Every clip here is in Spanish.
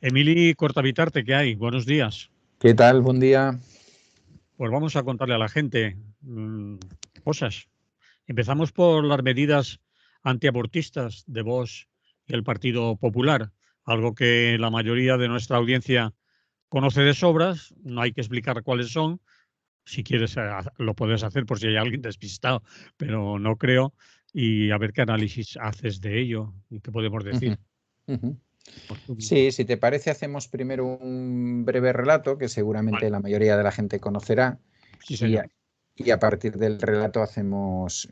Emili Cortavitarte, ¿qué hay? Buenos días. ¿Qué tal? Buen día. Pues vamos a contarle a la gente cosas. Empezamos por las medidas antiabortistas de Vox y el Partido Popular, algo que la mayoría de nuestra audiencia conoce de sobras, no hay que explicar cuáles son. Si quieres, lo puedes hacer por si hay alguien despistado, pero no creo. Y a ver qué análisis haces de ello y qué podemos Ujú, decir. ujú. Por tu- Sí, si te parece, hacemos primero un breve relato que seguramente Vale, la mayoría de la gente conocerá sí, y señor. a partir del relato hacemos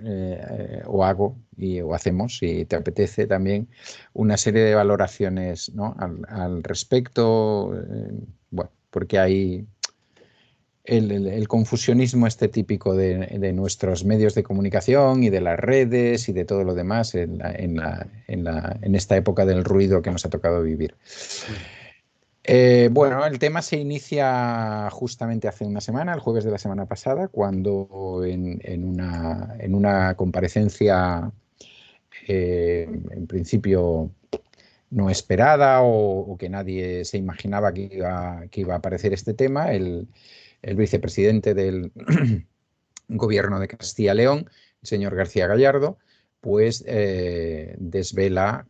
o hago o hacemos, si te apetece también, una serie de valoraciones, ¿no? al respecto. Bueno, porque hay el confusionismo este típico de nuestros medios de comunicación y de las redes y de todo lo demás en esta época del ruido que nos ha tocado vivir. Mm. Bueno, el tema se inicia justamente hace una semana, el jueves de la semana pasada, cuando en una comparecencia en principio no esperada o que nadie se imaginaba que iba a aparecer este tema, el vicepresidente del gobierno de Castilla y León, el señor García Gallardo, pues desvela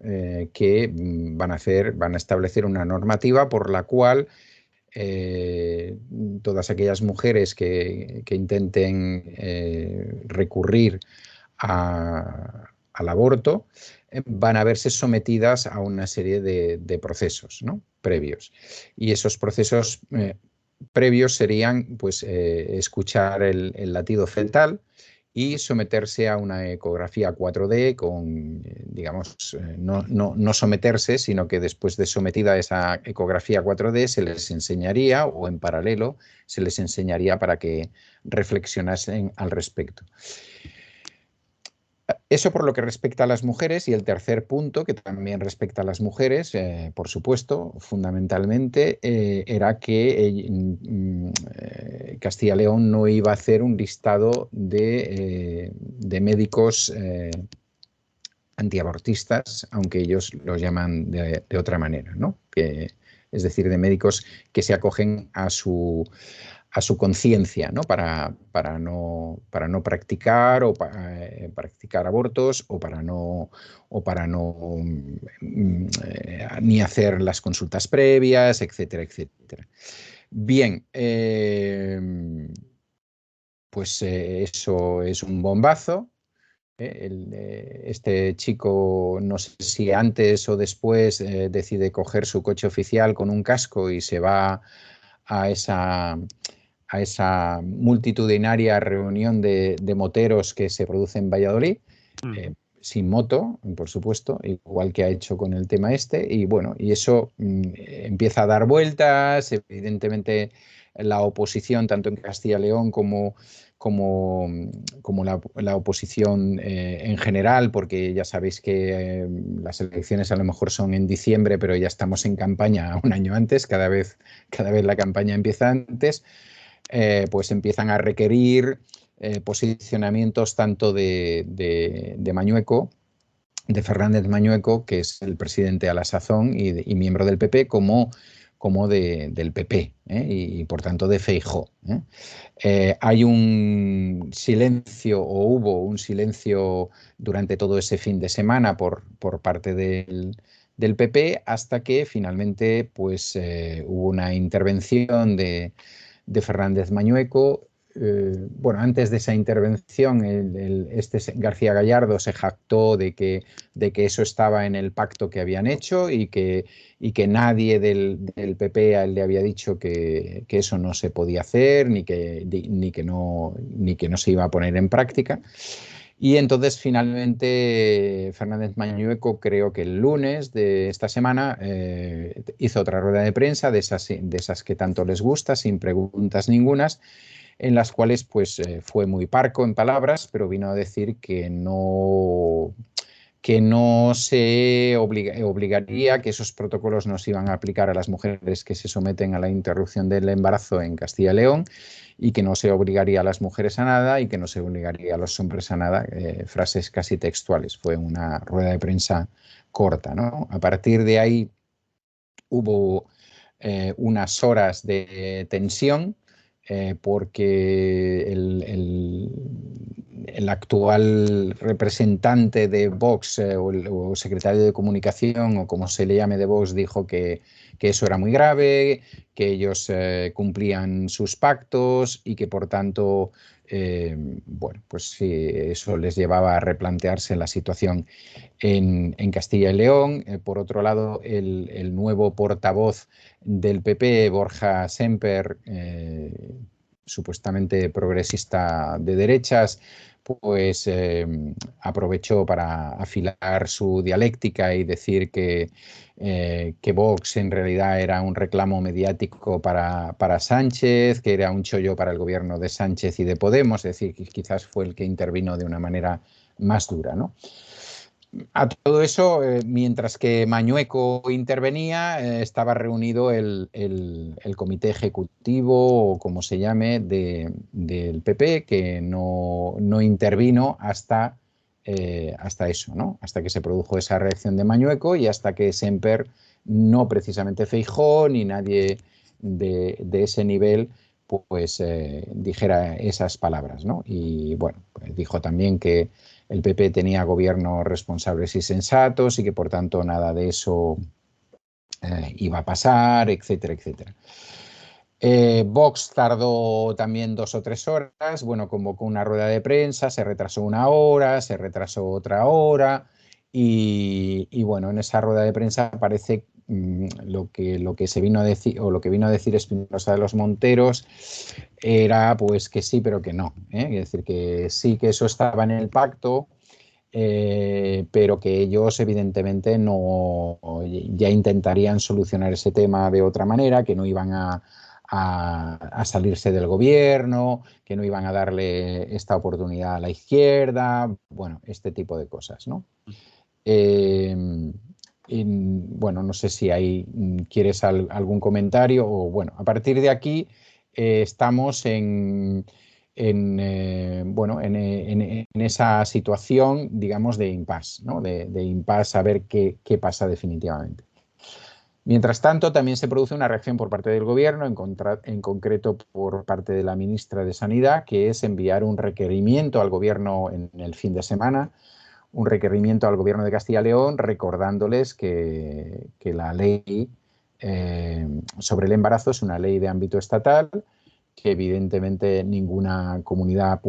que van a establecer una normativa por la cual todas aquellas mujeres que intenten recurrir al aborto van a verse sometidas a una serie de procesos, ¿no? Previos. Y esos procesos previos serían pues, escuchar el latido fetal y someterse a una ecografía 4D con, digamos, no someterse, sino que después de sometida a esa ecografía 4D se les enseñaría, o en paralelo, se les enseñaría para que reflexionasen al respecto. Eso por lo que respecta a las mujeres, y el tercer punto, que también respecta a las mujeres, por supuesto, fundamentalmente, era que Castilla y León no iba a hacer un listado de médicos antiabortistas, aunque ellos los llaman de otra manera, ¿no? Es decir, de médicos que se acogen a su conciencia, ¿no? Para no practicar o practicar abortos o para no ni hacer las consultas previas, etcétera, etcétera. Bien, pues eso es un bombazo. Este chico, no sé si antes o después, decide coger su coche oficial con un casco y se va a esa multitudinaria reunión de moteros que se produce en Valladolid, Mm. sin moto, por supuesto, igual que ha hecho con el tema este, y bueno, y eso empieza a dar vueltas, evidentemente la oposición, tanto en Castilla y León como, como la oposición en general, porque ya sabéis que las elecciones a lo mejor son en diciembre, pero ya estamos en campaña un año antes, cada vez la campaña empieza antes, pues empiezan a requerir posicionamientos tanto de Mañueco, de Fernández Mañueco, que es el presidente a la sazón y miembro del PP, como del PP, y por tanto de Feijóo. Hay un silencio, o hubo un silencio durante todo ese fin de semana por parte del PP, hasta que finalmente pues, hubo una intervención de Fernández Mañueco. Bueno, antes de esa intervención, este García Gallardo se jactó de que eso estaba en el pacto que habían hecho y que nadie del PP a él le había dicho que eso no se podía hacer ni que no se iba a poner en práctica. Y entonces finalmente Fernández Mañueco, creo que el lunes de esta semana, hizo otra rueda de prensa de esas que tanto les gusta, sin preguntas ningunas, en las cuales pues, fue muy parco en palabras, pero vino a decir que no se obligaría, que esos protocolos no se iban a aplicar a las mujeres que se someten a la interrupción del embarazo en Castilla y León, y que no se obligaría a las mujeres a nada y que no se obligaría a los hombres a nada, frases casi textuales. Fue una rueda de prensa corta, ¿no? A partir de ahí hubo unas horas de tensión porque el actual representante de Vox o secretario de comunicación o como se le llame de Vox dijo que eso era muy grave, que ellos cumplían sus pactos y que por tanto bueno, pues sí, eso les llevaba a replantearse la situación en Castilla y León. Por otro lado, el nuevo portavoz del PP, Borja Semper, supuestamente progresista de derechas, pues aprovechó para afilar su dialéctica y decir que Vox en realidad era un reclamo mediático para Sánchez, que era un chollo para el gobierno de Sánchez y de Podemos, es decir, que quizás fue el que intervino de una manera más dura, ¿no? A todo eso, mientras que Mañueco intervenía, estaba reunido el comité ejecutivo, o como se llame, del PP, que no intervino hasta eso, ¿no? Hasta que se produjo esa reacción de Mañueco y hasta que Semper, no precisamente Feijóo, ni nadie de ese nivel, pues dijera esas palabras, ¿no? Y bueno, pues dijo también que el PP tenía gobiernos responsables y sensatos y que por tanto nada de eso iba a pasar, etcétera, etcétera. Vox tardó también 2 o 3 horas, bueno, convocó una rueda de prensa, se retrasó 1 hora, se retrasó otra hora y bueno, en esa rueda de prensa parece lo que se vino a decir, o lo que vino a decir Espinosa de los Monteros era pues que sí, pero que no, ¿eh? Es decir, que sí, que eso estaba en el pacto, pero que ellos evidentemente no, ya intentarían solucionar ese tema de otra manera, que no iban a salirse del gobierno, que no iban a darle esta oportunidad a la izquierda, bueno, este tipo de cosas, ¿no? Bueno, no sé si ahí quieres algún comentario o bueno, a partir de aquí estamos bueno, en esa situación, digamos, de impasse, ¿no? De impasse a ver qué pasa definitivamente. Mientras tanto, también se produce una reacción por parte del Gobierno, en concreto por parte de la ministra de Sanidad, que es enviar un requerimiento al Gobierno en el fin de semana, un requerimiento al Gobierno de Castilla y León recordándoles que la ley sobre el embarazo es una ley de ámbito estatal, que evidentemente ninguna comunidad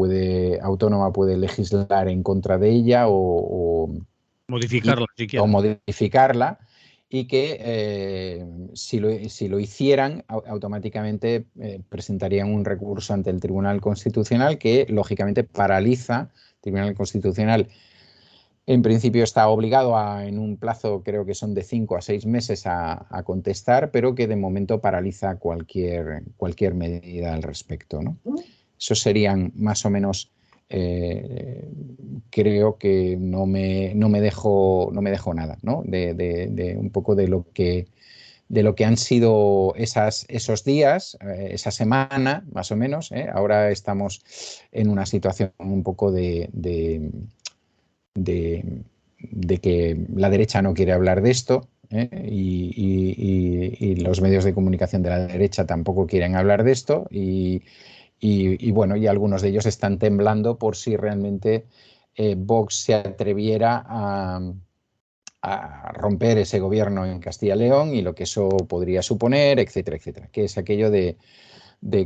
autónoma puede legislar en contra de ella o Modificarla si o quieren. modificarla, y que si lo hicieran, automáticamente presentarían un recurso ante el Tribunal Constitucional que, lógicamente, paraliza. El Tribunal Constitucional, en principio, está obligado en un plazo, creo que son de 5 a 6 meses, a contestar, pero que de momento paraliza cualquier medida al respecto, ¿no? Eso serían más o menos, creo que no me dejo nada, ¿no? De un poco de lo que han sido esos días, esa semana, más o menos, ¿eh? Ahora estamos en una situación un poco de que la derecha no quiere hablar de esto, ¿eh? Y los medios de comunicación de la derecha tampoco quieren hablar de esto y bueno, y algunos de ellos están temblando por si realmente Vox se atreviera a romper ese gobierno en Castilla y León y lo que eso podría suponer, etcétera, etcétera, que es aquello de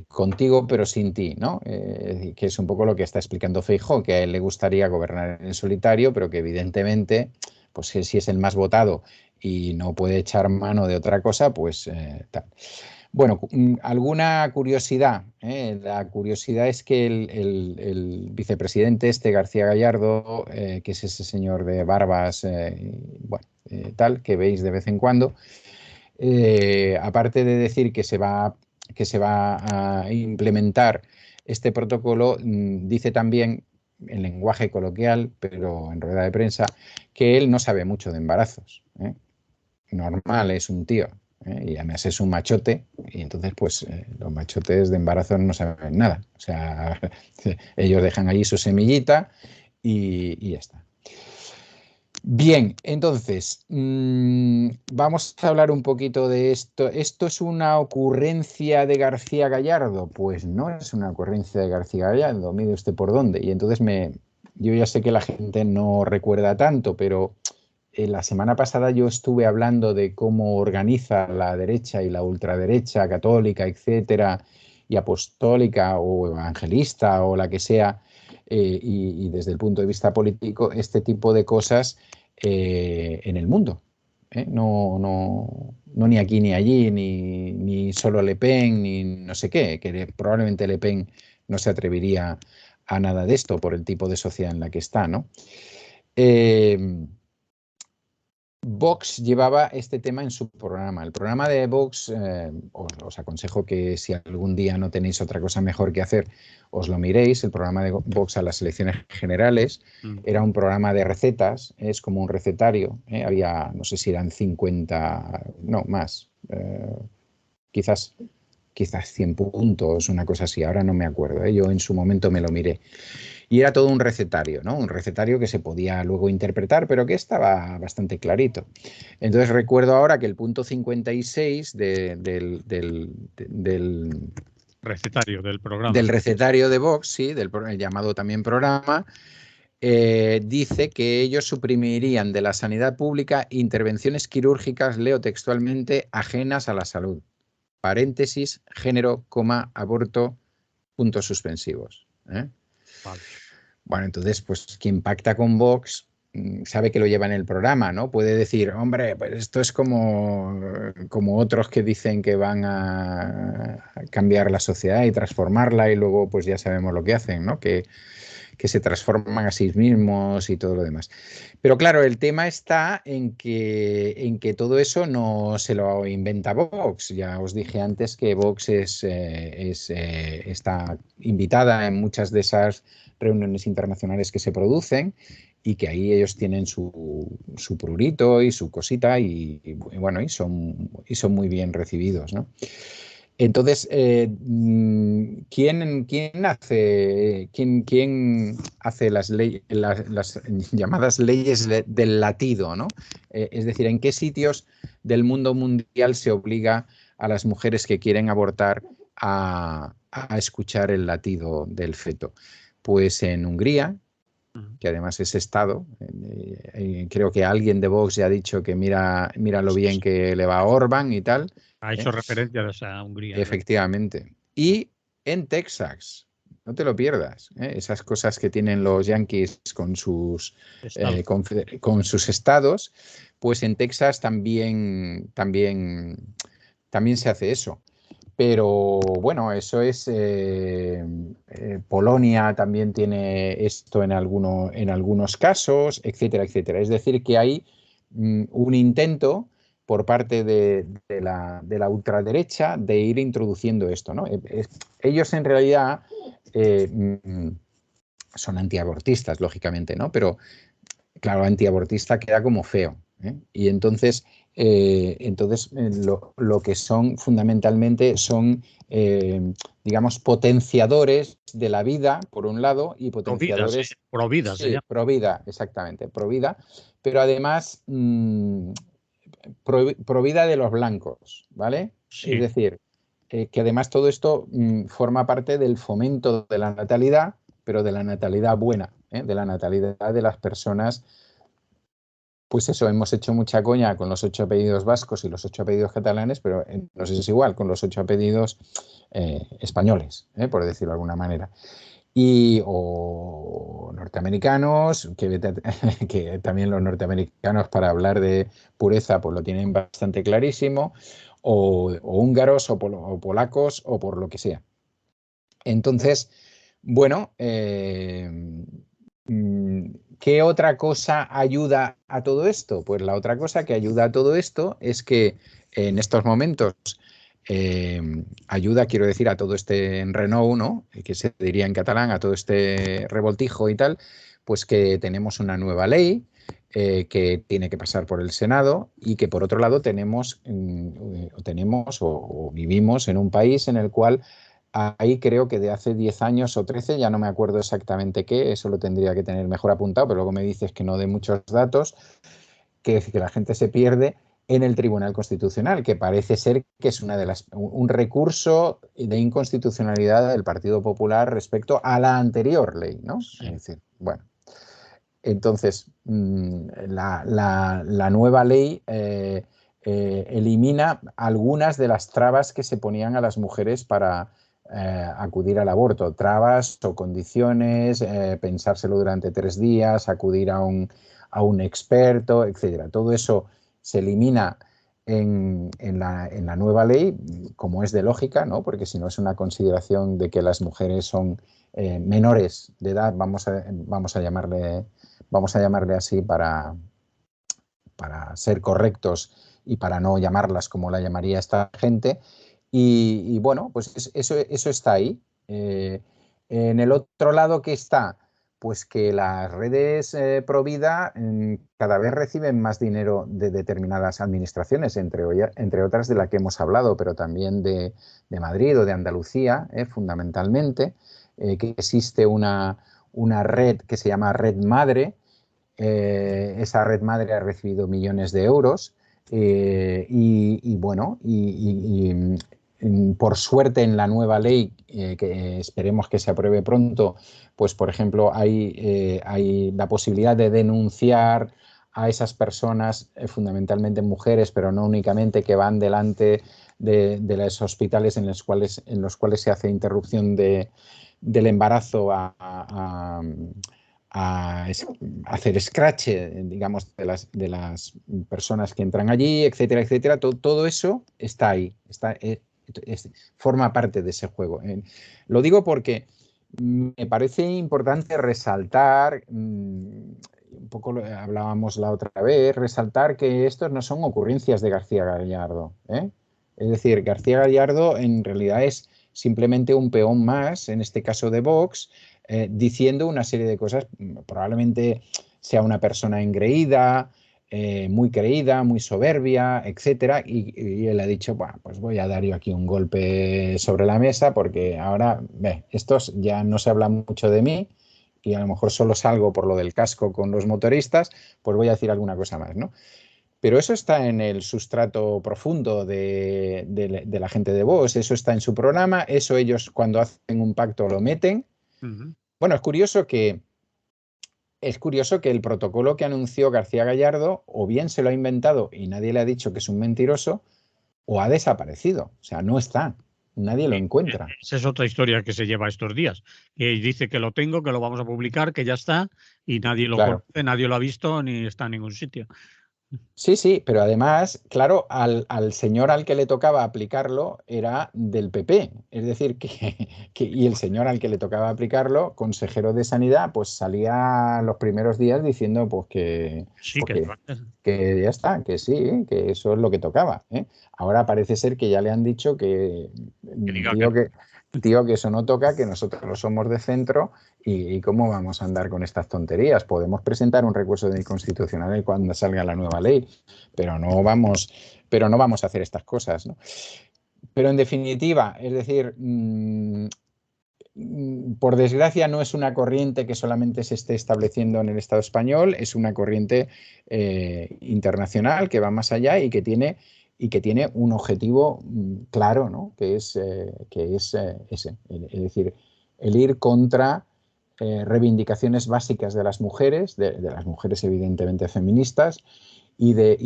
contigo pero sin ti, ¿no? Que es un poco lo que está explicando Feijóo, que a él le gustaría gobernar en solitario, pero que evidentemente, pues si es el más votado y no puede echar mano de otra cosa, pues tal. Bueno, alguna curiosidad. La curiosidad es que el vicepresidente García Gallardo, que es ese señor de barbas, bueno, tal, que veis de vez en cuando, aparte de decir que se va a implementar este protocolo, dice también, en lenguaje coloquial, pero en rueda de prensa, que él no sabe mucho de embarazos, ¿eh? Normal, es un tío, ¿eh? Y además es un machote, y entonces pues los machotes de embarazo no saben nada. O sea, ellos dejan allí su semillita y ya está. Bien, entonces, vamos a hablar un poquito de esto. ¿Esto es una ocurrencia de García Gallardo? Pues no es una ocurrencia de García Gallardo, mire usted por dónde. Y entonces yo ya sé que la gente no recuerda tanto, pero la semana pasada yo estuve hablando de cómo organiza la derecha y la ultraderecha católica, etcétera, y apostólica o evangelista o la que sea, y desde el punto de vista político, este tipo de cosas en el mundo. No ni aquí ni allí, ni solo Le Pen, ni no sé qué, que probablemente Le Pen no se atrevería a nada de esto por el tipo de sociedad en la que está, ¿no? Vox llevaba este tema en su programa. El programa de Vox, os aconsejo que si algún día no tenéis otra cosa mejor que hacer, os lo miréis. El programa de Vox a las elecciones generales era un programa de recetas, es como un recetario. Había, no sé si eran 50, no, más, quizás 100 puntos, una cosa así. Ahora no me acuerdo, yo en su momento me lo miré. Y era todo un recetario, ¿no? Un recetario que se podía luego interpretar, pero que estaba bastante clarito. Entonces recuerdo ahora que el punto 56 Recetario del programa. del recetario de Vox, sí, el llamado también programa, dice que ellos suprimirían de la sanidad pública intervenciones quirúrgicas, leo textualmente, ajenas a la salud. Paréntesis, género, coma, aborto, puntos suspensivos. Vale. Bueno, entonces, pues quien pacta con Vox sabe que lo lleva en el programa, ¿no? Puede decir, hombre, pues esto es como otros que dicen que van a cambiar la sociedad y transformarla y luego pues ya sabemos lo que hacen, ¿no? Que se transforman a sí mismos y todo lo demás. Pero claro, el tema está en que todo eso no se lo inventa Vox. Ya os dije antes que Vox está invitada en muchas de esas reuniones internacionales que se producen y que ahí ellos tienen su prurito y su cosita bueno, y son muy bien recibidos, ¿no? Entonces, ¿quién hace las llamadas leyes del latido, ¿no? Es decir, ¿en qué sitios del mundo mundial se obliga a las mujeres que quieren abortar a escuchar el latido del feto? Pues en Hungría, que además es Estado. Creo que alguien de Vox ya ha dicho que mira lo bien que le va a Orbán y tal. Ha hecho referencias a Hungría. Efectivamente. Y en Texas, no te lo pierdas, esas cosas que tienen los yanquis con sus estados, pues en Texas también se hace eso. Pero bueno, eso es. Polonia también tiene esto en algunos casos, etcétera, etcétera. Es decir, que hay un intento por parte de la ultraderecha de ir introduciendo esto, ¿no? Ellos en realidad son antiabortistas, lógicamente, ¿no? Pero claro, antiabortista queda como feo. Y entonces, lo que son fundamentalmente son, digamos, potenciadores de la vida, por un lado, y Provida, sí. potenciadores, Provida se sí, llama. provida, exactamente, provida, pero además provida de los blancos, ¿vale? Es Sí. decir, que además todo esto forma parte del fomento de la natalidad, pero de la natalidad buena, de la natalidad de las personas. Pues eso, hemos hecho mucha coña con los 8 apellidos vascos y los 8 apellidos catalanes, pero no sé si es igual con los 8 apellidos españoles, por decirlo de alguna manera. O norteamericanos, que también los norteamericanos para hablar de pureza pues lo tienen bastante clarísimo, o húngaros o polacos o por lo que sea. Entonces, bueno, ¿qué otra cosa ayuda a todo esto? Pues la otra cosa que ayuda a todo esto es que en estos momentos ayuda, quiero decir, a todo este enrenou, ¿no? Que se diría en catalán, a todo este revoltijo y tal, pues que tenemos una nueva ley que tiene que pasar por el Senado y que por otro lado tenemos o vivimos en un país en el cual ahí creo que de hace 10 años o 13, ya no me acuerdo exactamente qué, eso lo tendría que tener mejor apuntado, pero luego me dices que no dé muchos datos, que la gente se pierde en el Tribunal Constitucional, que parece ser que es un recurso de inconstitucionalidad del Partido Popular respecto a la anterior ley, ¿no? Sí. Es decir, bueno, entonces la nueva ley elimina algunas de las trabas que se ponían a las mujeres para acudir al aborto, trabas o condiciones, pensárselo durante 3 días, acudir a un experto, etcétera. Todo eso se elimina en la nueva ley, como es de lógica, ¿no? Porque si no es una consideración de que las mujeres son menores de edad, vamos a llamarle así para ser correctos y para no llamarlas como la llamaría esta gente. Y bueno, pues eso está ahí. En el otro lado, ¿qué está? Pues que las redes pro vida cada vez reciben más dinero de determinadas administraciones, entre otras de la que hemos hablado, pero también de Madrid o de Andalucía, fundamentalmente, que existe una red que se llama Red Madre. Esa red madre ha recibido millones de euros y bueno, por suerte en la nueva ley, que esperemos que se apruebe pronto, pues por ejemplo hay la posibilidad de denunciar a esas personas, fundamentalmente mujeres, pero no únicamente, que van delante de los hospitales en los cuales se hace interrupción del embarazo a hacer scratch, digamos, de las personas que entran allí, etcétera, etcétera. Todo eso está ahí, forma parte de ese juego. Lo digo porque me parece importante resaltar, un poco lo hablábamos la otra vez, resaltar que estos no son ocurrencias de García Gallardo, ¿eh? Es decir, García Gallardo en realidad es simplemente un peón más, en este caso de Vox, diciendo una serie de cosas. Probablemente sea una persona engreída, muy creída, muy soberbia, etcétera, y él ha dicho, bueno, pues voy a dar yo aquí un golpe sobre la mesa porque ahora, estos ya no se habla mucho de mí y a lo mejor solo salgo por lo del casco con los motoristas, pues voy a decir alguna cosa más, ¿no? Pero eso está en el sustrato profundo de la gente de Vox, eso está en su programa, eso ellos cuando hacen un pacto lo meten. Bueno, es curioso que el protocolo que anunció García Gallardo o bien se lo ha inventado y nadie le ha dicho que es un mentiroso, o ha desaparecido. O sea, no está, nadie lo encuentra. Esa es otra historia que se lleva estos días. Que dice que lo tengo, que lo vamos a publicar, que ya está, y nadie lo Claro. conoce, nadie lo ha visto ni está en ningún sitio. Sí, sí, pero además, claro, al señor al que le tocaba aplicarlo era del PP. Es decir, y el señor al que le tocaba aplicarlo, consejero de Sanidad, pues salía los primeros días diciendo pues Sí, que se va a hacer. que ya está, que sí, que eso es lo que tocaba, ¿eh? Ahora parece ser que ya le han dicho que, Que diga que no. tío, que eso no toca, que nosotros somos de centro y cómo vamos a andar con estas tonterías. Podemos presentar un recurso de inconstitucional cuando salga la nueva ley, pero no vamos a hacer estas cosas, ¿no? Pero en definitiva, es decir, por desgracia no es una corriente que solamente se esté estableciendo en el Estado español, es una corriente internacional que va más allá y que tiene un objetivo claro, ¿no? Que es ese, es decir, el ir contra reivindicaciones básicas de las mujeres, de las mujeres evidentemente feministas, y de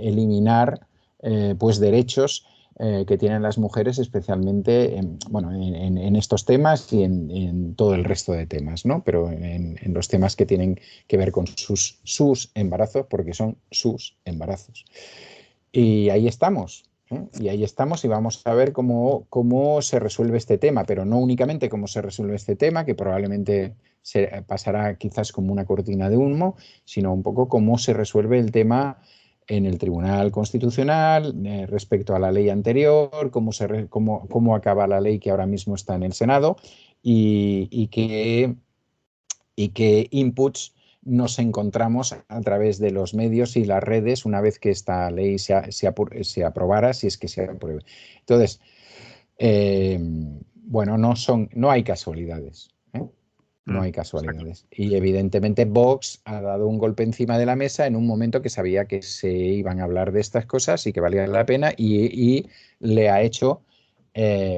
eliminar pues derechos que tienen las mujeres, especialmente en estos temas y en todo el resto de temas, ¿no? Pero en los temas que tienen que ver con sus embarazos, porque son sus embarazos. Y ahí estamos. Y ahí estamos y vamos a ver cómo se resuelve este tema, pero no únicamente cómo se resuelve este tema, que probablemente se pasará quizás como una cortina de humo, sino un poco cómo se resuelve el tema en el Tribunal Constitucional respecto a la ley anterior, cómo acaba la ley que ahora mismo está en el Senado y qué inputs nos encontramos a través de los medios y las redes una vez que esta ley se aprobara, si es que se apruebe. Entonces, Bueno, no hay casualidades, ¿eh? No hay Está claro. casualidades. Y evidentemente Vox ha dado un golpe encima de la mesa en un momento que sabía que se iban a hablar de estas cosas y que valían la pena y le ha hecho,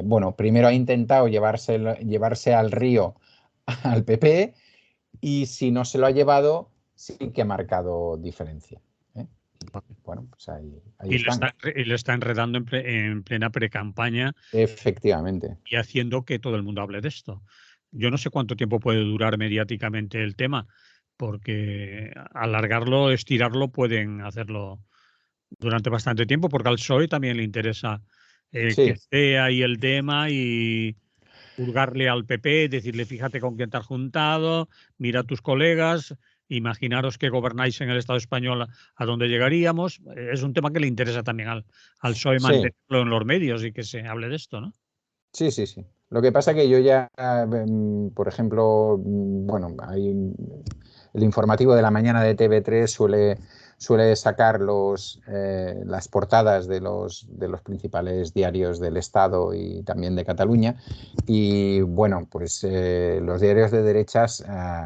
bueno, primero ha intentado llevarse al río al PP y si no se lo ha llevado, sí que ha marcado diferencia, ¿eh? Vale. Bueno, pues ahí están. Y le está enredando en plena precampaña Efectivamente. y haciendo que todo el mundo hable de esto. Yo no sé cuánto tiempo puede durar mediáticamente el tema, porque alargarlo, estirarlo, pueden hacerlo durante bastante tiempo, porque al PSOE también le interesa que Sí, esté ahí el tema y hurgarle al PP, decirle, fíjate con quién te has juntado, mira a tus colegas, imaginaros que gobernáis en el Estado español a dónde llegaríamos. Es un tema que le interesa también al PSOE sí. mantenerlo en los medios y que se hable de esto, ¿no? Sí, sí, sí. Lo que pasa que yo ya, por ejemplo, bueno, el informativo de la mañana de TV3 suele sacar las portadas de los principales diarios del Estado y también de Cataluña. Y bueno, pues los diarios de derechas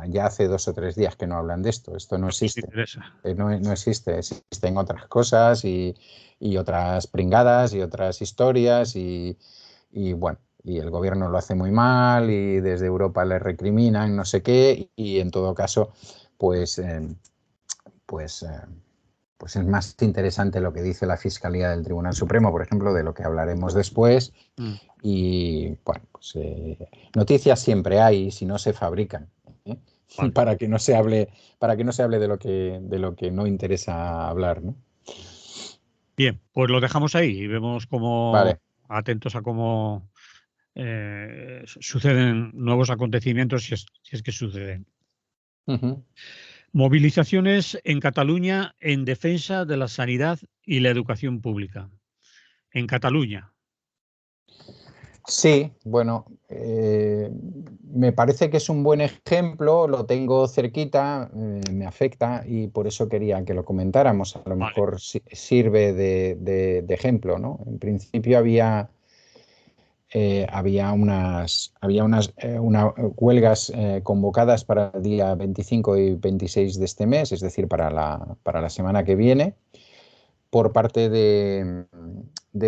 ya hace 2 o 3 días que no hablan de esto. Esto no No les existe. interesa. No existe. Existen otras cosas y otras pringadas y otras historias y bueno, y el gobierno lo hace muy mal y desde Europa le recriminan no sé qué y en todo caso, pues, pues, eh, pues es más interesante lo que dice la Fiscalía del Tribunal Supremo, por ejemplo, de lo que hablaremos después. Mm, Y bueno, pues noticias siempre hay, si no se fabrican, ¿eh? vale. Para que no se hable de lo que no interesa hablar, ¿no? Bien, pues lo dejamos ahí y vemos cómo, Vale. atentos a cómo suceden nuevos acontecimientos, si es que suceden. Ujú. Movilizaciones en Cataluña en defensa de la sanidad y la educación pública. En Cataluña. Sí, bueno, me parece que es un buen ejemplo, lo tengo cerquita, me afecta y por eso quería que lo comentáramos. A lo Vale. mejor sirve de ejemplo, ¿no? En principio había unas huelgas convocadas para el día 25 y 26 de este mes, es decir, para la semana que viene por parte de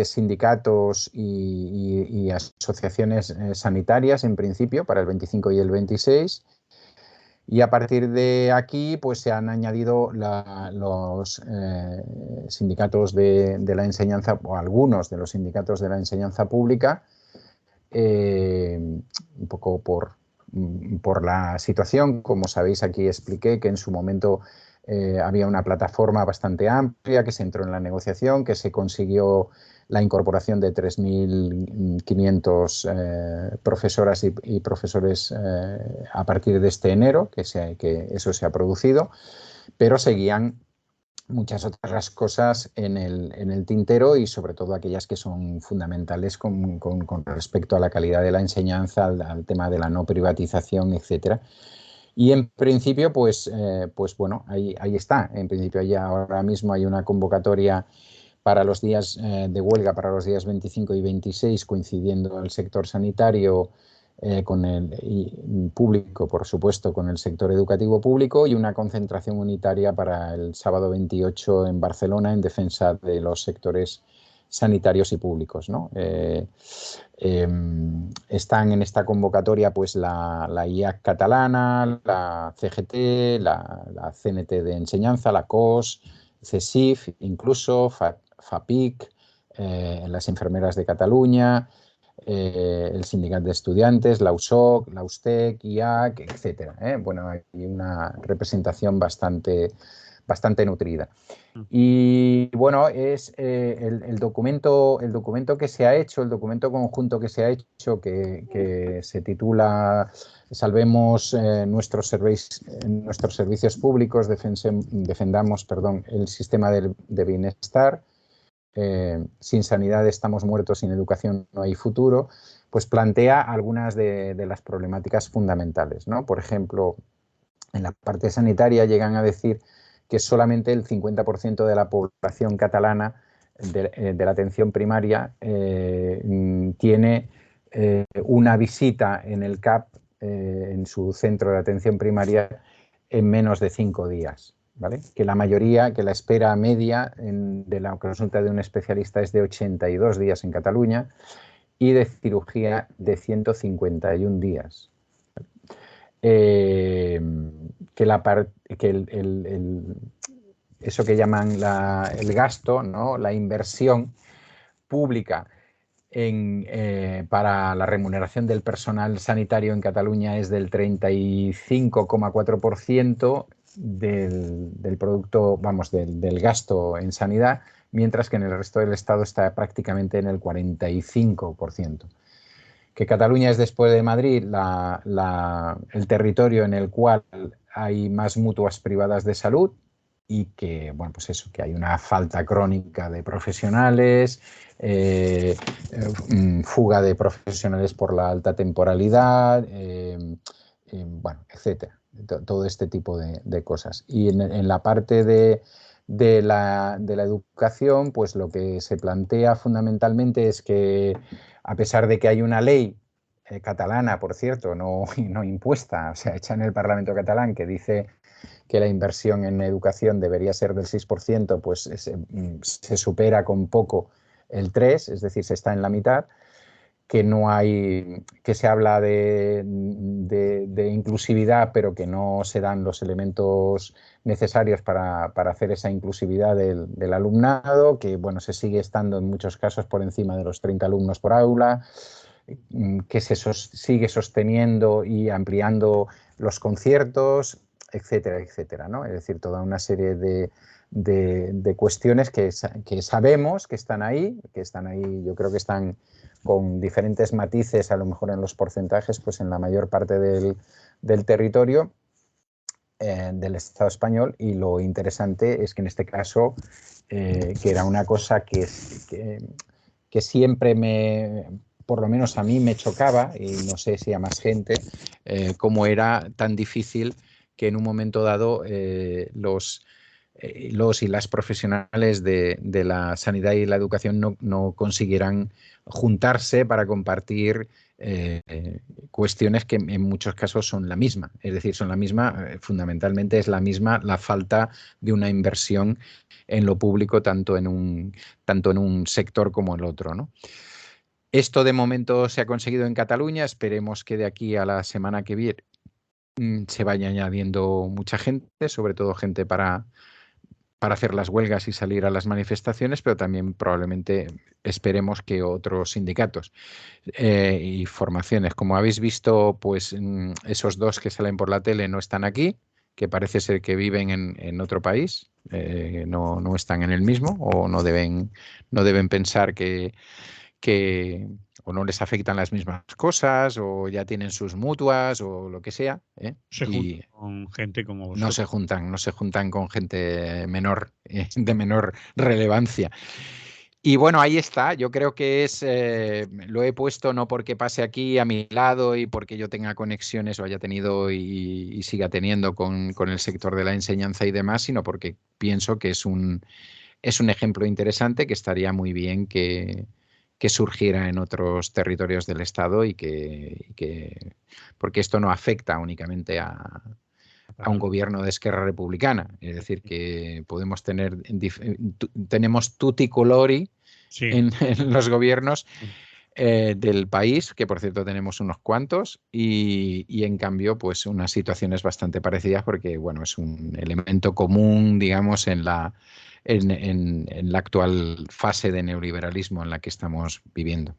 sindicatos y asociaciones sanitarias, en principio, para el 25 y el 26. Y a partir de aquí, pues se han añadido los sindicatos de la enseñanza, o algunos de los sindicatos de la enseñanza pública, un poco por la situación. Como sabéis, aquí expliqué que en su momento había una plataforma bastante amplia, que se entró en la negociación, que se consiguió la incorporación de 3.500 profesoras y profesores a partir de este enero, que eso se ha producido, pero seguían muchas otras cosas en el tintero y sobre todo aquellas que son fundamentales con respecto a la calidad de la enseñanza, al tema de la no privatización, etcétera. Y en principio, pues bueno, ahí está. En principio ya ahora mismo hay una convocatoria para los días de huelga, para los días 25 y 26, coincidiendo el sector sanitario con el público, por supuesto, con el sector educativo público y una concentración unitaria para el sábado 28 en Barcelona en defensa de los sectores sanitarios y públicos, ¿no? Están en esta convocatoria pues la IAC catalana, la CGT, la CNT de enseñanza, la COS, CESIF, incluso FAPIC, las enfermeras de Cataluña, el sindicato de estudiantes, la USOC, la USTEC, IAC, etcétera, ¿eh? Bueno, hay una representación bastante nutrida. Mm. Y bueno, es el documento que se ha hecho, el documento conjunto que se ha hecho, que se titula Salvemos nuestros servicios públicos, defendamos, perdón, el sistema de bienestar. Sin sanidad estamos muertos, sin educación no hay futuro, pues plantea algunas de las problemáticas fundamentales, ¿no? Por ejemplo, en la parte sanitaria llegan a decir que solamente el 50% de la población catalana de la atención primaria tiene una visita en el CAP, en su centro de atención primaria, en menos de 5 días. ¿Vale? Que la mayoría, que la espera media de la consulta de un especialista es de 82 días en Cataluña y de cirugía de 151 días. Eso que llaman el gasto, ¿no? La inversión pública para la remuneración del personal sanitario en Cataluña es del 35,4% del producto, vamos, del gasto en sanidad, mientras que en el resto del Estado está prácticamente en el 45%. Que Cataluña es, después de Madrid, el territorio en el cual hay más mutuas privadas de salud, y que, bueno, pues eso, que hay una falta crónica de profesionales, fuga de profesionales por la alta temporalidad, bueno, etcétera. Todo este tipo de cosas. Y en la parte de la educación, pues lo que se plantea fundamentalmente es que, a pesar de que hay una ley catalana, por cierto, no impuesta, o sea, hecha en el Parlamento catalán, que dice que la inversión en educación debería ser del 6%, pues se supera con poco el 3%, es decir, se está en la mitad, que se habla de inclusividad, pero que no se dan los elementos necesarios para hacer esa inclusividad del alumnado, que, bueno, se sigue estando en muchos casos por encima de los 30 alumnos por aula, que se sigue sosteniendo y ampliando los conciertos, etcétera, etcétera, ¿no? Es decir, toda una serie de cuestiones que sabemos que están ahí, yo creo que están con diferentes matices, a lo mejor en los porcentajes, pues en la mayor parte del territorio del Estado español, y lo interesante es que en este caso, que era una cosa que siempre por lo menos a mí me chocaba, y no sé si a más gente, cómo era tan difícil que en un momento dado los y las profesionales de la sanidad y la educación no consiguieran juntarse para compartir cuestiones que en muchos casos son la misma. Es decir, son la misma, fundamentalmente es la misma la falta de una inversión en lo público, tanto en un sector como en el otro, ¿no? Esto de momento se ha conseguido en Cataluña. Esperemos que de aquí a la semana que viene se vaya añadiendo mucha gente, sobre todo gente para hacer las huelgas y salir a las manifestaciones, pero también probablemente esperemos que otros sindicatos y formaciones. Como habéis visto, pues esos dos que salen por la tele no están aquí, que parece ser que viven en otro país, no están en el mismo, o no deben pensar que o no les afectan las mismas cosas, o ya tienen sus mutuas, o lo que sea, ¿eh? Se juntan con gente como vosotros. No se juntan con gente menor, de menor relevancia. Y bueno, ahí está. Yo creo que lo he puesto no porque pase aquí a mi lado y porque yo tenga conexiones o haya tenido y siga teniendo con el sector de la enseñanza y demás, sino porque pienso que es un ejemplo interesante, que estaría muy bien que surgiera en otros territorios del Estado, y que porque esto no afecta únicamente a un gobierno de Esquerra Republicana. Es decir, que podemos tenemos tutti colori en los gobiernos del país, que por cierto tenemos unos cuantos, y en cambio pues unas situaciones bastante parecidas, porque bueno, es un elemento común, digamos, en la actual fase de neoliberalismo en la que estamos viviendo.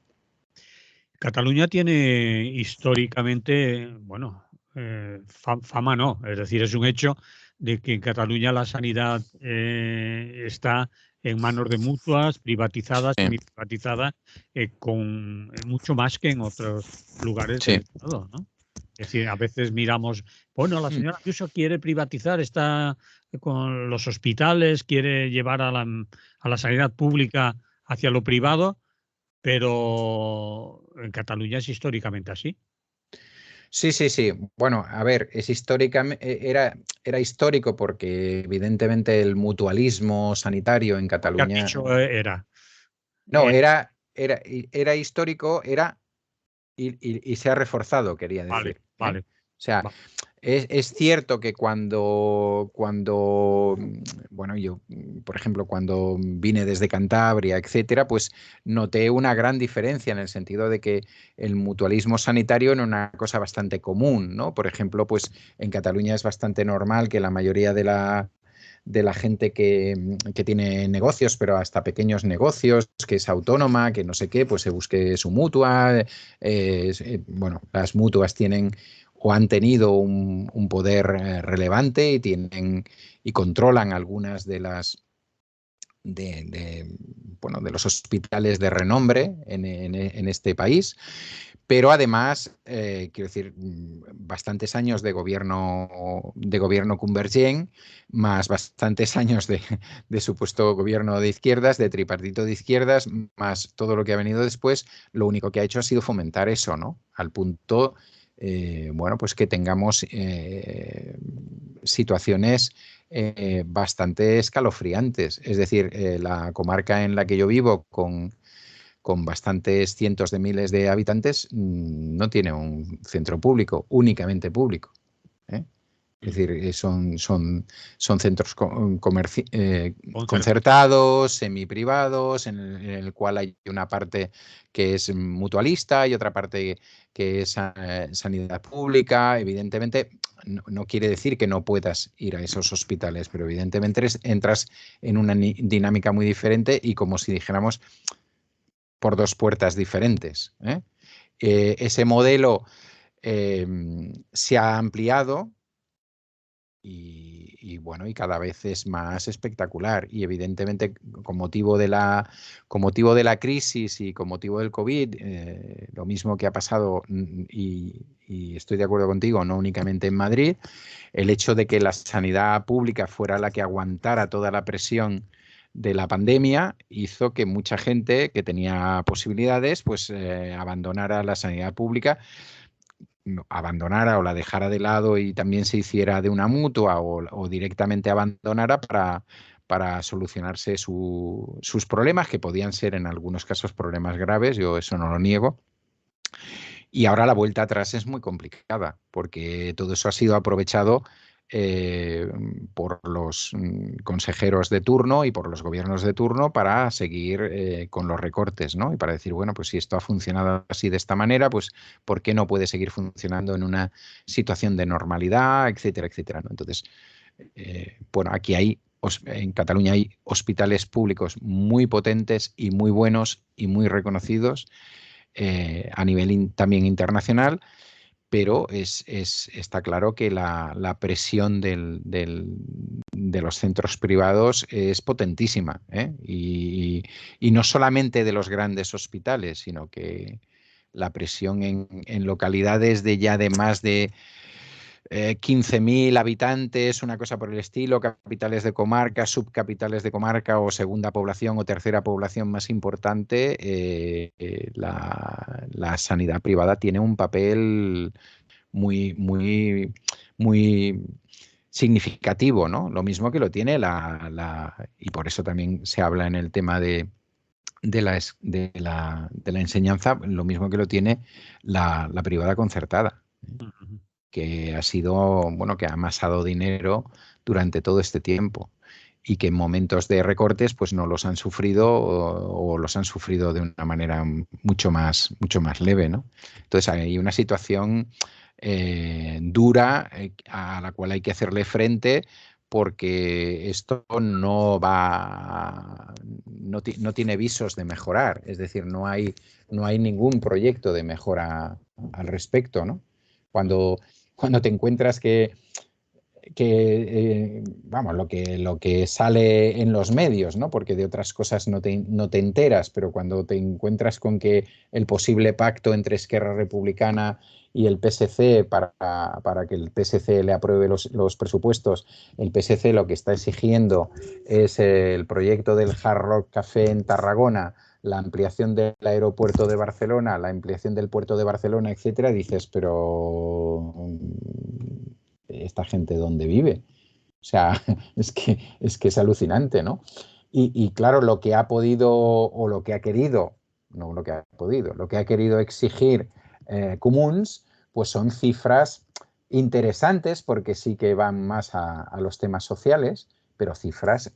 Cataluña tiene históricamente, bueno, fama no, es decir, es un hecho de que en Cataluña la sanidad está en manos de mutuas, privatizadas, semi-privatizadas, con mucho más que en otros lugares del Estado, ¿no? Es decir, a veces miramos, bueno, la señora Ayuso quiere privatizar, está con los hospitales, quiere llevar a la sanidad pública hacia lo privado, pero en Cataluña es históricamente así. Sí. Bueno, a ver, era histórico porque evidentemente el mutualismo sanitario en Cataluña... Has dicho era. No, era histórico, y se ha reforzado, quería Vale, decir. vale. O sea, es cierto que bueno, yo, por ejemplo, cuando vine desde Cantabria, etcétera, pues noté una gran diferencia en el sentido de que el mutualismo sanitario era una cosa bastante común, ¿no? Por ejemplo, pues en Cataluña es bastante normal que la mayoría de la gente que tiene negocios, pero hasta pequeños negocios, que es autónoma, que no sé qué, pues se busque su mutua. Bueno, las mutuas tienen o han tenido un poder relevante y controlan algunas bueno, de los hospitales de renombre en este país, pero además, quiero decir, bastantes años de gobierno Convergent, más bastantes años de supuesto gobierno de izquierdas, de tripartito de izquierdas, más todo lo que ha venido después, lo único que ha hecho ha sido fomentar eso, ¿no? Al punto, bueno, pues que tengamos situaciones bastante escalofriantes. Es decir, la comarca en la que yo vivo, con bastantes cientos de miles de habitantes, no tiene un centro público, únicamente público. ¿Eh? Es decir, son centros concertados, semiprivados, en el cual hay una parte que es mutualista y otra parte que es sanidad pública. Evidentemente, no quiere decir que no puedas ir a esos hospitales, pero evidentemente entras en una dinámica muy diferente y como si dijéramos por dos puertas diferentes. Ese modelo se ha ampliado bueno, y cada vez es más espectacular. Y evidentemente, con motivo de la crisis y con motivo del COVID, lo mismo que ha pasado, y estoy de acuerdo contigo, no únicamente en Madrid, el hecho de que la sanidad pública fuera la que aguantara toda la presión de la pandemia hizo que mucha gente que tenía posibilidades pues abandonara la sanidad pública, abandonara o la dejara de lado y también se hiciera de una mutua o directamente abandonara para solucionarse sus problemas, que podían ser en algunos casos problemas graves, yo eso no lo niego. Y ahora la vuelta atrás es muy complicada, porque todo eso ha sido aprovechado por los consejeros de turno y por los gobiernos de turno para seguir con los recortes, ¿no? Y para decir, bueno, pues si esto ha funcionado así de esta manera, pues ¿por qué no puede seguir funcionando en una situación de normalidad, etcétera, etcétera, ¿no? Entonces, bueno, en Cataluña hay hospitales públicos muy potentes y muy buenos y muy reconocidos a nivel también internacional, pero está claro que la presión de los centros privados es potentísima, ¿eh? Y no solamente de los grandes hospitales, sino que la presión en localidades de más de 15.000 habitantes, una cosa por el estilo, capitales de comarca, subcapitales de comarca o segunda población o tercera población más importante, la sanidad privada tiene un papel muy, muy, muy significativo, ¿no? Lo mismo que lo tiene y por eso también se habla en el tema de la enseñanza, lo mismo que lo tiene la privada concertada, que ha sido, bueno, que ha amasado dinero durante todo este tiempo y que en momentos de recortes pues no los han sufrido o los han sufrido de una manera mucho más leve, ¿no? Entonces hay una situación dura a la cual hay que hacerle frente, porque esto no tiene visos de mejorar, es decir, no hay ningún proyecto de mejora al respecto, ¿no? Cuando te encuentras vamos, lo que sale en los medios, ¿no? Porque de otras cosas no te enteras, pero cuando te encuentras con que el posible pacto entre Esquerra Republicana y el PSC para que el PSC le apruebe los presupuestos, el PSC lo que está exigiendo es el proyecto del Hard Rock Café en Tarragona, la ampliación del aeropuerto de Barcelona, la ampliación del puerto de Barcelona, etcétera, dices, pero ¿esta gente dónde vive? O sea, es que es alucinante, ¿no? Y claro, lo que ha podido o lo que ha querido, no lo que ha podido, lo que ha querido exigir Comuns, pues son cifras interesantes porque sí que van más a los temas sociales, pero cifras,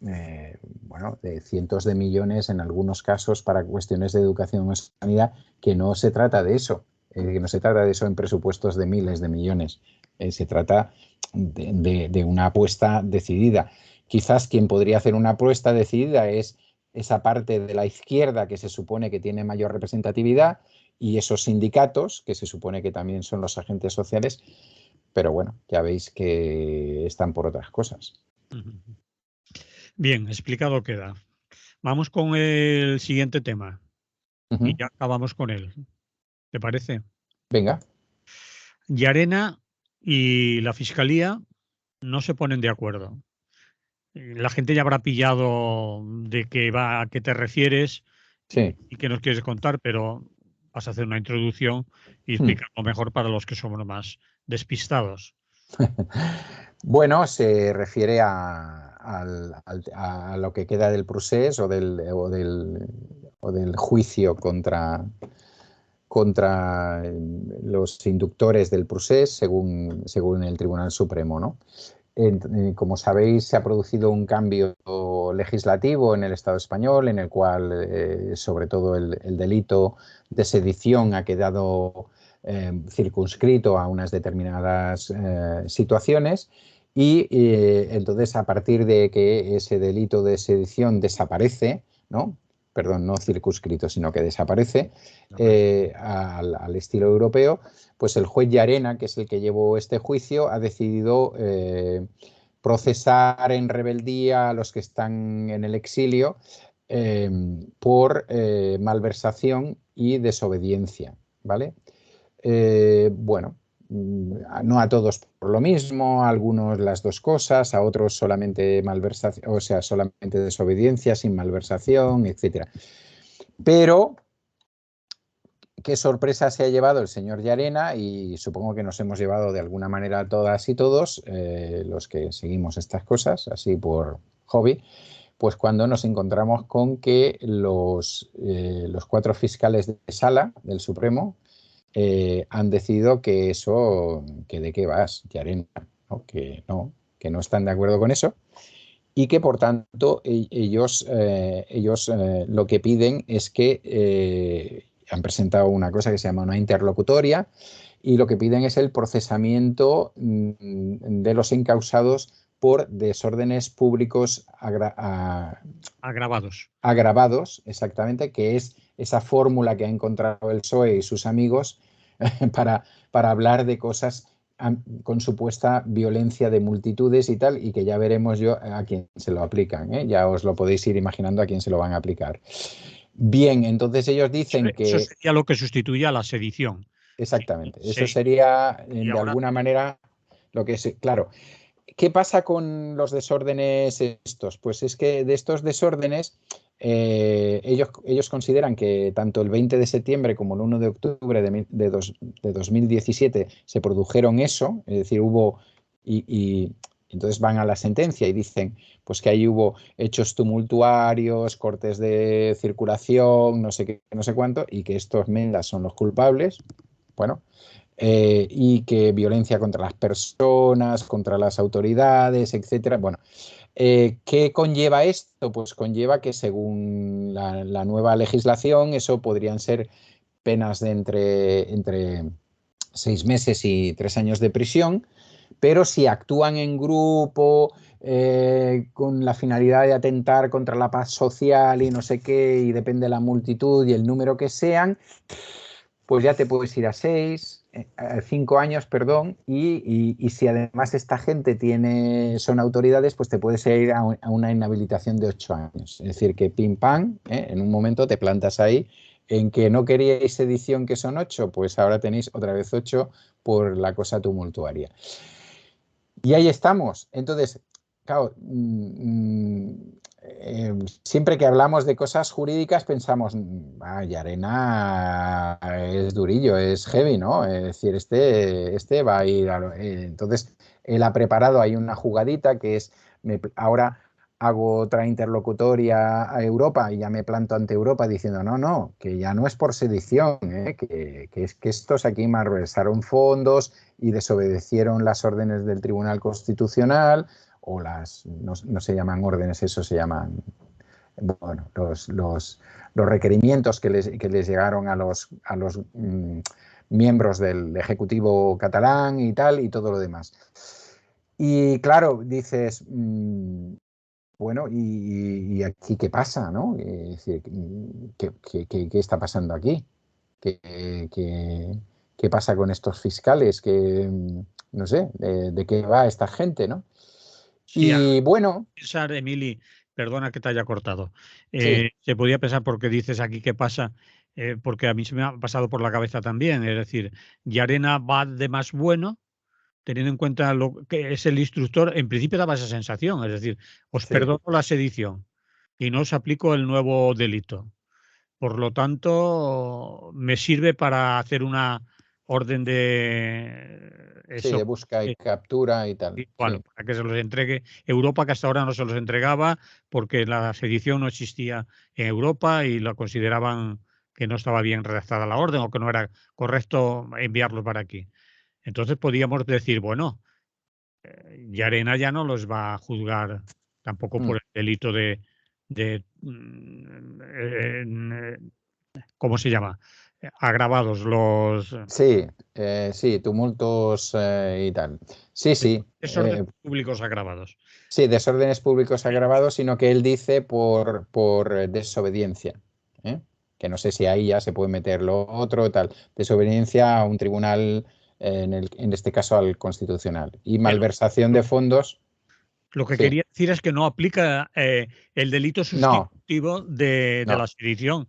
bueno, de cientos de millones en algunos casos para cuestiones de educación o sanidad, que no se trata de eso, que no se trata de eso en presupuestos de miles de millones, se trata de una apuesta decidida. Quizás quien podría hacer una apuesta decidida es esa parte de la izquierda que se supone que tiene mayor representatividad y esos sindicatos, que se supone que también son los agentes sociales, pero bueno, ya veis que están por otras cosas. Bien, explicado queda. Vamos con el siguiente tema y ya acabamos con él. ¿Te parece? Venga. Llarena y la Fiscalía no se ponen de acuerdo. La gente ya habrá pillado de a qué te refieres Sí. y qué nos quieres contar, pero vas a hacer una introducción y explicarlo mejor para los que somos más despistados. Bueno, se refiere a lo que queda del procés o del juicio contra los inductores del procés, según el Tribunal Supremo, ¿no? Como sabéis, se ha producido un cambio legislativo en el Estado español, en el cual, sobre todo, el delito de sedición ha quedado circunscrito a unas determinadas situaciones. Y entonces, a partir de que ese delito de sedición desaparece, ¿no? Perdón, no circunscrito, sino que desaparece al estilo europeo, pues el juez Llarena, que es el que llevó este juicio, ha decidido procesar en rebeldía a los que están en el exilio por malversación y desobediencia, ¿vale? Bueno, no a todos por lo mismo, a algunos las dos cosas, a otros solamente malversación, o sea, solamente desobediencia sin malversación, etcétera. Pero qué sorpresa se ha llevado el señor Llarena, y supongo que nos hemos llevado de alguna manera todas y todos los que seguimos estas cosas, así por hobby, pues cuando nos encontramos con que los 4 fiscales de sala del Supremo han decidido que eso, que de qué vas, Llarena, ¿no? Que no están de acuerdo con eso. Y que, por tanto, ellos lo que piden es que han presentado una cosa que se llama una interlocutoria, y lo que piden es el procesamiento de los encausados por desórdenes públicos agravados, exactamente, que es esa fórmula que ha encontrado el PSOE y sus amigos para hablar de cosas con supuesta violencia de multitudes y tal, y que ya veremos yo a quién se lo aplican, ¿eh? Ya os lo podéis ir imaginando a quién se lo van a aplicar. Bien, entonces ellos dicen Eso que... sería lo que sustituye a la sedición. Exactamente, eso Sí. sería Y de ahora alguna manera lo que es... Claro, ¿qué pasa con los desórdenes estos? Pues es que de estos desórdenes ellos consideran que tanto el 20 de septiembre como el 1 de octubre de 2017 se produjeron eso, es decir, hubo... Y entonces van a la sentencia y dicen pues que ahí hubo hechos tumultuarios, cortes de circulación, no sé qué, no sé cuánto, y que estos Mendas son los culpables. Bueno, y que violencia contra las personas, contra las autoridades, etcétera. Bueno, ¿qué conlleva esto? Pues conlleva que, según la nueva legislación, eso podrían ser penas de entre 6 meses y 3 años de prisión, pero si actúan en grupo con la finalidad de atentar contra la paz social y no sé qué, y depende de la multitud y el número que sean, pues ya te puedes ir a 5 años, perdón, y si además esta gente son autoridades, pues te puedes ir a una inhabilitación de 8 años. Es decir, que pim pam, en un momento te plantas ahí, en que no queríais sedición, que son 8, pues ahora tenéis otra vez 8 por la cosa tumultuaria. Y ahí estamos. Entonces, claro, siempre que hablamos de cosas jurídicas pensamos, Llarena es durillo, es heavy, ¿no? Es decir, este va a ir entonces, él ha preparado ahí una jugadita que es, ahora hago otra interlocutoria a Europa y ya me planto ante Europa diciendo no, que ya no es por sedición, que es que estos aquí malversaron fondos y desobedecieron las órdenes del Tribunal Constitucional, o no se llaman órdenes, eso se llaman, bueno, los requerimientos que les llegaron a los miembros del Ejecutivo catalán y tal, y todo lo demás. Y claro, dices, bueno, ¿y aquí qué pasa, no? Es decir, ¿qué está pasando aquí? ¿Qué pasa con estos fiscales? No sé, ¿de qué va esta gente, no? Sí, Y bueno, pensar, Emili, perdona que te haya cortado. sí, Se podía pensar porque dices aquí qué pasa, porque a mí se me ha pasado por la cabeza también. Es decir, Llarena va de más bueno, teniendo en cuenta lo que es el instructor. En principio daba esa sensación, es decir, os sí, perdono la sedición y no os aplico el nuevo delito. Por lo tanto, me sirve para hacer una orden de sí, eso. de busca y captura y tal, Sí, bueno, sí, para que se los entregue Europa, que hasta ahora no se los entregaba porque la sedición no existía en Europa y la consideraban que no estaba bien redactada la orden o que no era correcto enviarlos para aquí. Entonces podíamos decir, bueno, Llarena ya no los va a juzgar tampoco mm, por el delito de ¿cómo se llama? Agravados, los sí, sí, tumultos y tal. Sí, sí, desórdenes públicos agravados. sí, desórdenes públicos agravados, sino que él dice por desobediencia, ¿eh? Que no sé si ahí ya se puede meter lo otro, tal. Desobediencia a un tribunal, en este caso al Constitucional. Y Pero malversación de fondos, lo que sí. quería decir es que no aplica el delito No, sustitutivo de no, la sedición.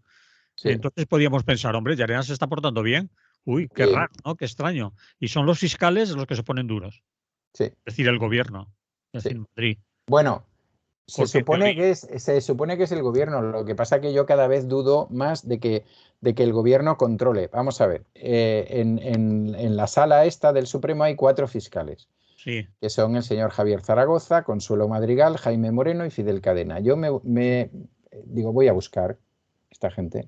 sí, Entonces podíamos pensar, hombre, Llarena se está portando bien. Uy, qué sí, raro, ¿no? Qué extraño. Y son los fiscales los que se ponen duros. sí, Es decir, el gobierno. Es sí. decir, Madrid. Bueno, se Porque en supone teoría, que es el gobierno. Lo que pasa es que yo cada vez dudo más de que el gobierno controle. Vamos a ver, en la sala esta del Supremo hay 4 fiscales, sí. que son el señor Javier Zaragoza, Consuelo Madrigal, Jaime Moreno y Fidel Cadena. Yo digo, voy a buscar esta gente,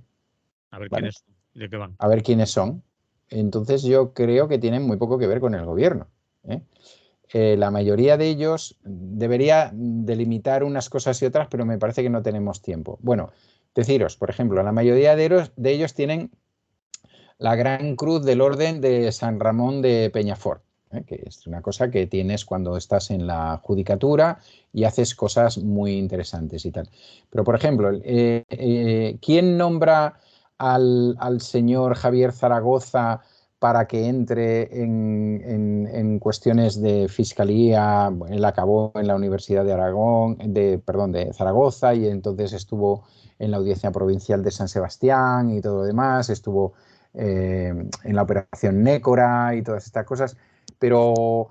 A ver ¿vale? quiénes son y de qué van. A ver quiénes son. Entonces yo creo que tienen muy poco que ver con el gobierno, ¿eh? La mayoría de ellos debería delimitar unas cosas y otras, pero me parece que no tenemos tiempo. Bueno, deciros, por ejemplo, la mayoría de ellos tienen la Gran Cruz del Orden de San Ramón de Peñafort, que es una cosa que tienes cuando estás en la judicatura y haces cosas muy interesantes y tal. Pero, por ejemplo, ¿quién nombra al señor Javier Zaragoza para que entre en cuestiones de fiscalía? Él acabó en la Universidad de Aragón, perdón, de Zaragoza, y entonces estuvo en la Audiencia Provincial de San Sebastián y todo lo demás, estuvo en la operación Nécora y todas estas cosas, pero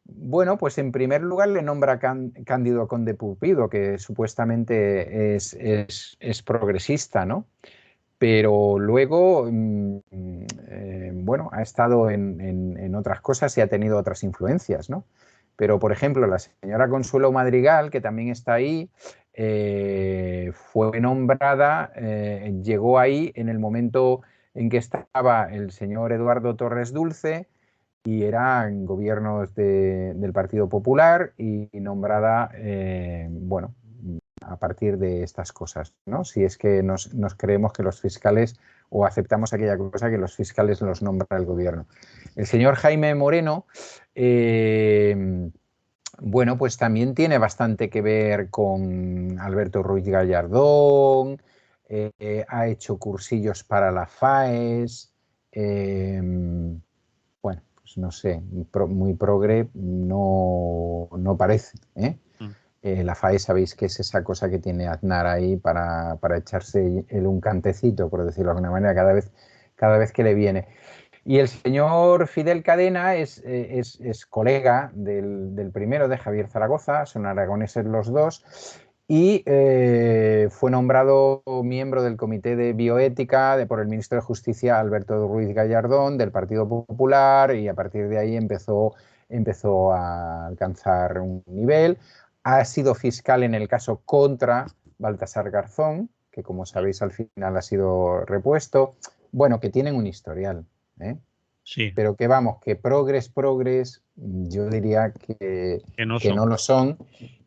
bueno, pues en primer lugar le nombra Cándido Conde Pulpido, que supuestamente es progresista, ¿no? Pero luego, bueno, ha estado en otras cosas y ha tenido otras influencias, ¿no? Pero, por ejemplo, la señora Consuelo Madrigal, que también está ahí, fue nombrada, llegó ahí en el momento en que estaba el señor Eduardo Torres Dulce y eran gobiernos del Partido Popular, y nombrada, bueno, a partir de estas cosas, ¿no? Si es que nos creemos que los fiscales, o aceptamos aquella cosa que los fiscales los nombra el gobierno. El señor Jaime Moreno, bueno, pues también tiene bastante que ver con Alberto Ruiz Gallardón, ha hecho cursillos para la FAES, bueno, pues no sé, muy progre no parece, ¿eh? Mm. La FAE sabéis que es esa cosa que tiene Aznar ahí para echarse un cantecito, por decirlo de alguna manera, cada vez que le viene. Y el señor Fidel Cadena es colega del primero, de Javier Zaragoza, son aragoneses los dos, y fue nombrado miembro del Comité de Bioética por el ministro de Justicia Alberto Ruiz Gallardón, del Partido Popular, y a partir de ahí empezó a alcanzar un nivel. ha sido fiscal en el caso contra Baltasar Garzón, que como sabéis al final ha sido repuesto. Bueno, que tienen un historial, ¿eh? Sí, Pero que vamos, que progres, yo diría que no que son. no lo son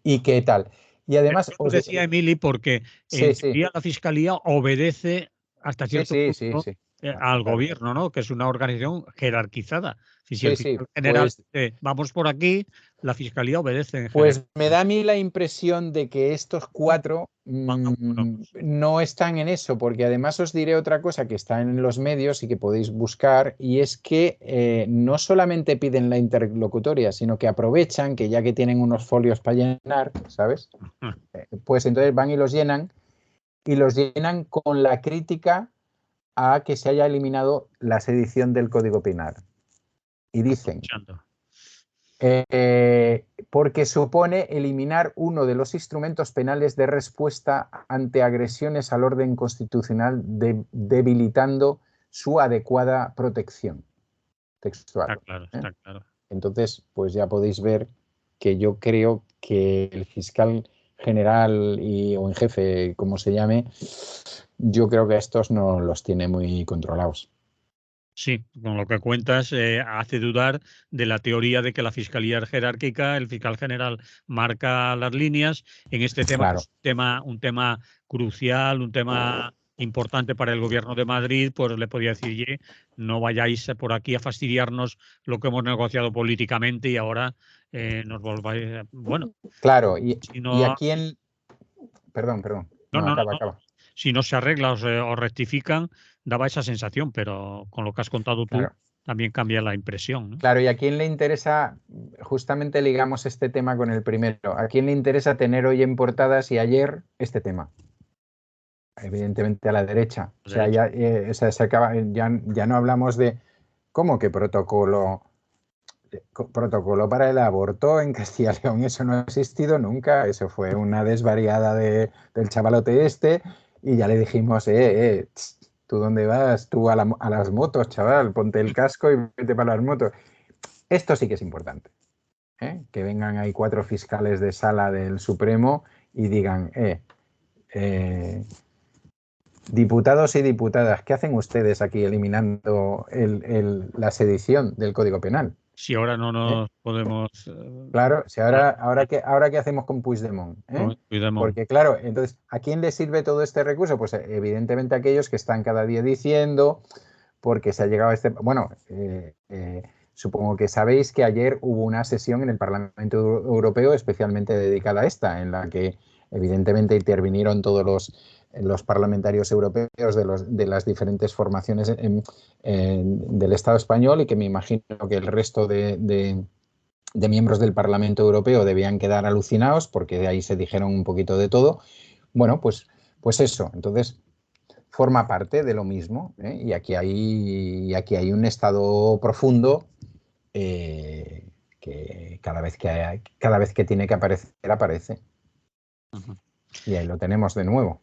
y que tal. Y además, Yo lo decía, Emili, porque sí, en sí, teoría la Fiscalía obedece hasta sí, cierto sí, sí, punto sí, al claro. gobierno, ¿no? Que es una organización jerarquizada. Si el Sí, sí, fiscal general pues dice, vamos por aquí, la Fiscalía obedece en general. Pues me da a mí la impresión de que estos cuatro Van a unos. no están en eso, porque además os diré otra cosa que está en los medios y que podéis buscar, y es que no solamente piden la interlocutoria, sino que aprovechan que ya que tienen unos folios para llenar, ¿sabes? Pues entonces van y los llenan con la crítica a que se haya eliminado la sedición del Código Penal. Y dicen, Aprovechando. porque supone eliminar uno de los instrumentos penales de respuesta ante agresiones al orden constitucional, debilitando su adecuada protección textual. Está claro, ¿Eh? está claro. Entonces, pues ya podéis ver que yo creo que el fiscal general o en jefe, como se llame, yo creo que estos no los tiene muy controlados. Sí, con lo que cuentas hace dudar de la teoría de que la fiscalía es jerárquica, el fiscal general marca las líneas. En este tema, que Claro, es un tema crucial, un tema importante para el gobierno de Madrid, pues le podía decir, "Ye, no vayáis por aquí a fastidiarnos lo que hemos negociado políticamente y ahora nos volváis. Bueno, claro. si Y no, aquí en... Perdón, no, no, no, no, acaba, no. acaba. Si no se arregla o rectifican, daba esa sensación, pero con lo que has contado tú, Claro. también cambia la impresión, ¿no? Claro, y a quién le interesa, justamente ligamos este tema con el primero, a quién le interesa tener hoy en portadas y ayer este tema. Evidentemente a la derecha. O sea, Derecho. ya, se acaba, ya no hablamos de cómo que protocolo para el aborto en Castilla y León. Eso no ha existido nunca. Eso fue una desvariada del chavalote este y ya le dijimos, ¿tú dónde vas? Tú a las motos, chaval, ponte el casco y vete para las motos. Esto sí que es importante. Que vengan ahí 4 fiscales de sala del Supremo y digan, diputados y diputadas, ¿qué hacen ustedes aquí eliminando la sedición del Código Penal? Si ahora no ¿Eh? nos podemos. Claro, si ahora qué hacemos con Puigdemont, ¿eh? Cuidemos. Porque claro, entonces, ¿a quién le sirve todo este recurso? Pues evidentemente a aquellos que están cada día diciendo, porque se ha llegado a este... Bueno, supongo que sabéis que ayer hubo una sesión en el Parlamento Europeo especialmente dedicada a esta, en la que evidentemente intervinieron todos los parlamentarios europeos de las diferentes formaciones del Estado español y que me imagino que el resto de miembros del Parlamento Europeo debían quedar alucinados porque de ahí se dijeron un poquito de todo. Bueno, pues eso. Entonces, forma parte de lo mismo, ¿eh? Y aquí hay un estado profundo que cada vez que tiene que aparecer, aparece. Ujú. Y ahí lo tenemos de nuevo.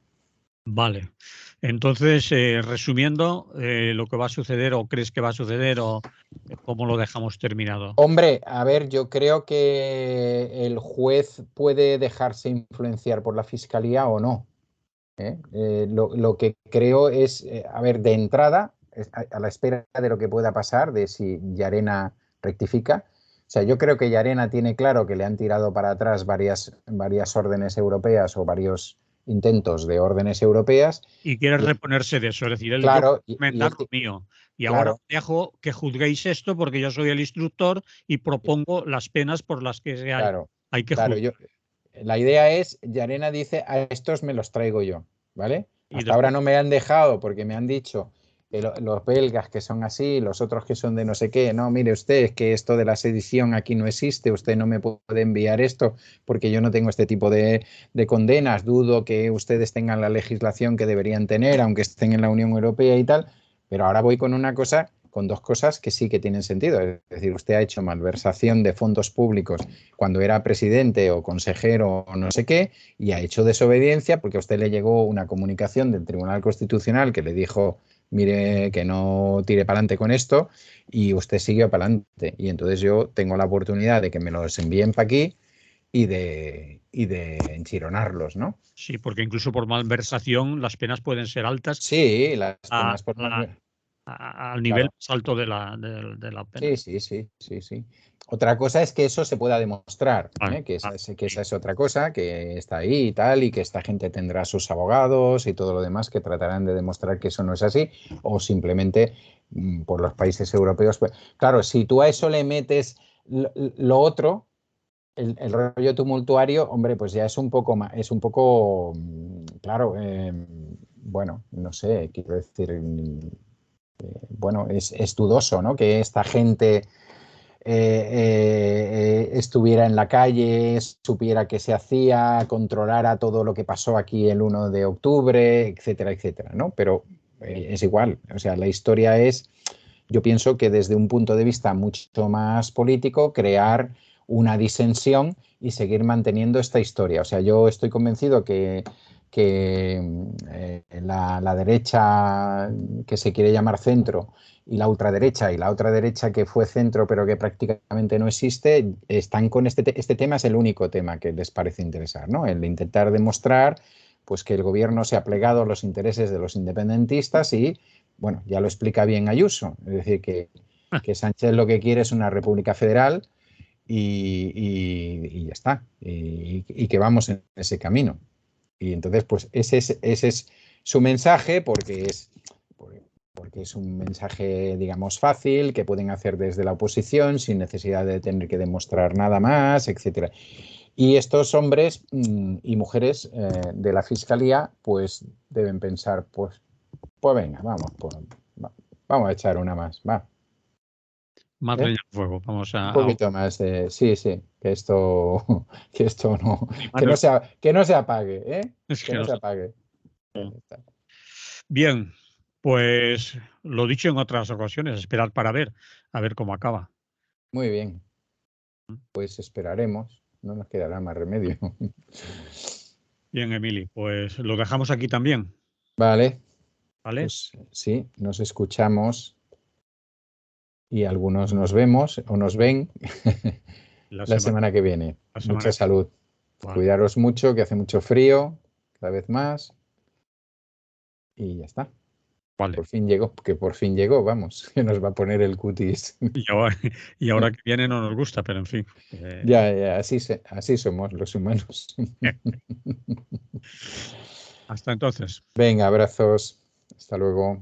Vale. Entonces, resumiendo, lo que va a suceder o crees que va a suceder o cómo lo dejamos terminado. Hombre, a ver, yo creo que el juez puede dejarse influenciar por la fiscalía o no. Lo que creo es, a ver, de entrada, a la espera de lo que pueda pasar, de si Llarena rectifica. O sea, yo creo que Llarena tiene claro que le han tirado para atrás varias órdenes europeas o varios intentos de órdenes europeas. Y quieres Y reponerse de eso, es decir, yo claro, y comentar lo mío. Y ahora claro, dejo que juzguéis esto porque yo soy el instructor y propongo las penas por las que claro, hay que claro. juzgar. La idea es, Llarena dice, a estos me los traigo yo, ¿vale? Y Hasta ahora después, no me han dejado porque me han dicho que los belgas que son así, los otros que son de no sé qué, no, mire usted, es que esto de la sedición aquí no existe, usted no me puede enviar esto porque yo no tengo este tipo de condenas, dudo que ustedes tengan la legislación que deberían tener, aunque estén en la Unión Europea y tal, pero ahora voy con dos cosas que sí que tienen sentido, es decir, usted ha hecho malversación de fondos públicos cuando era presidente o consejero o no sé qué, y ha hecho desobediencia porque a usted le llegó una comunicación del Tribunal Constitucional que le dijo, mire, que no tire para adelante con esto, y usted siguió para adelante. Y entonces yo tengo la oportunidad de que me los envíen para aquí y de enchironarlos, ¿no? Sí, porque incluso por malversación las penas pueden ser altas Sí, las penas por al nivel claro. más alto de la pena. Sí. Otra cosa es que eso se pueda demostrar, Vale, que vale, esa es otra cosa, que está ahí y tal, y que esta gente tendrá sus abogados y todo lo demás que tratarán de demostrar que eso no es así, o simplemente por los países europeos. Pues, claro, si tú a eso le metes lo otro, el rollo tumultuario, hombre, pues ya es un poco más, claro, bueno, no sé, quiero decir, bueno, es dudoso, ¿no? Que esta gente estuviera en la calle, supiera qué se hacía, controlara todo lo que pasó aquí el 1 de octubre, etcétera, etcétera, ¿no? Pero es igual, o sea, la historia es, yo pienso que desde un punto de vista mucho más político, crear una disensión y seguir manteniendo esta historia. O sea, yo estoy convencido que la derecha que se quiere llamar centro y la ultraderecha y la otra derecha que fue centro pero que prácticamente no existe, están con este tema, es el único tema que les parece interesar, ¿no? El de intentar demostrar pues que el gobierno se ha plegado a los intereses de los independentistas y, bueno, ya lo explica bien Ayuso, es decir, que Sánchez lo que quiere es una república federal y ya está, y que vamos en ese camino. Y entonces, pues ese es su mensaje porque es un mensaje, digamos, fácil, que pueden hacer desde la oposición sin necesidad de tener que demostrar nada más, etcétera. Y estos hombres y mujeres de la Fiscalía, pues deben pensar, pues venga, vamos a echar una más, va. más ¿Eh? leña al fuego. Vamos Un a poquito más de, sí, que esto, que esto no, manos. que no se apague, ¿eh? Es Que que no no se sé. apague. Está. Bien, pues lo dicho en otras ocasiones, esperar para ver, a ver cómo acaba. Muy bien, pues esperaremos, no nos quedará más remedio. Bien, Emily, pues lo dejamos aquí también, Vale, ¿vale? pues sí, nos escuchamos y algunos nos vemos o nos ven La la semana, semana que viene. la semana Mucha que salud. viene. Vale, Cuidaros mucho, que hace mucho frío, cada vez más, y ya está. vale. Por fin llegó, que por fin llegó, vamos, que nos va a poner el cutis. Y ahora que viene no nos gusta, pero en fin. Ya, así somos los humanos. Hasta entonces. Venga, abrazos. Hasta luego.